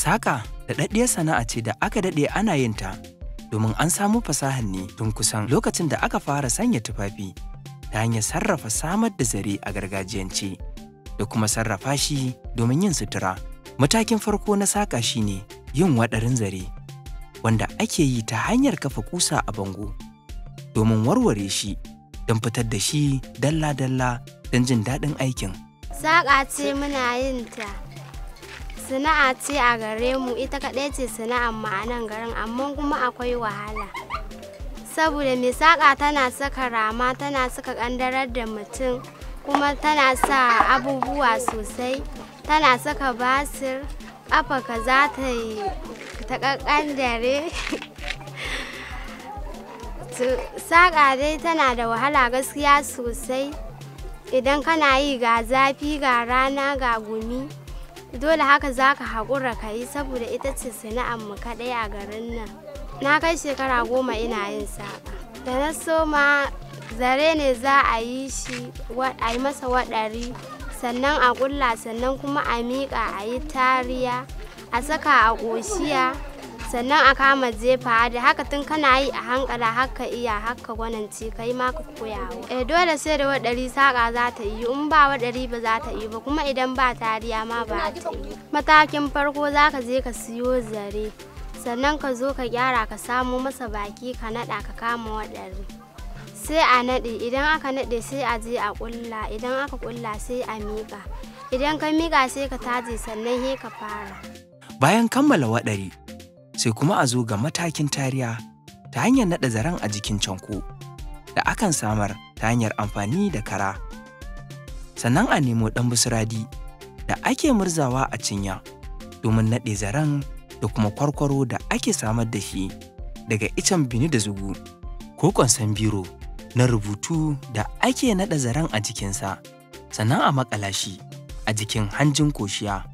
Saƙa daɗaɗɗiyar sana'a ce da aka daɗe ana yin ta domin an samu fasahar ne tun kusan lokacin da aka fara sanya tufafi ta hanyar sarrafa samar da zare a gargajiyance da kuma sarrafa shi domin yin sutura. Matakin farko na saƙa shine yin waɗarin zare wanda ake yi ta hanyar kafa ƙusa a bango domin warware shi don fitar da shi dalla-dalla don jin daɗin aikin. Saƙa ce muna yin ta. Sana'a ce a gare mu, ita kaɗai ce sana'ar mu a nan garin, amma kuma akwai wahala. Saboda mai saƙa tana saka rama, tana saka ƙandarar da mutum, kuma tana sa abubuwa sosai, tana saka basir, ƙafarka za ta yi ta ƙanƙandare. Saƙa dai tana da wahala gaskiya sosai. Idan kana yi ga zafi, ga rana, ga gumi. Dole haka za ka haƙura ka yi saboda ita ce sana'ar mu kaɗai a garin nan. Na kai shekara 10 ina yin saƙa. Da na soma zare ne za a yi shi, a yi masa waɗari, sannan a ƙulla, sannan kuma a miƙa, a yi tariya, a saka a ƙoshiya, sannan a kama jefa. Da haka tun kana yi a hankala haka iya haka gwanance kai ma ka koyawa. Dole sai da waɗari saƙa za ta yi, in ba waɗari ba za ta yi ba, kuma idan ba tariya ma ba ta yi. Matakin farko za ka je ka siyo zare, sannan ka zo ka gyara, ka samo masa baki, ka naɗa, ka kama waɗari. Sai a naɗe, idan aka naɗe sai a je a ƙulla, idan aka ƙulla sai a miƙa. Idan ka miƙa sai ka taje, sannan sai ka fara. Bayan kammala waɗari, sai kuma a zo ga matakin tariya ta hanyar naɗa zaren a jikin canko da akan samar ta hanyar amfani da kara. Sannan a nemo ɗan busuradi da ake murzawa a cinya domin naɗe zaren da kuma kwarkwaro da ake samar da shi daga icen bini da zugu ko ƙwanson biro na rubutu da ake naɗa zaren a jikinsa, sannan a maƙala shi a jikin hanjin koshiya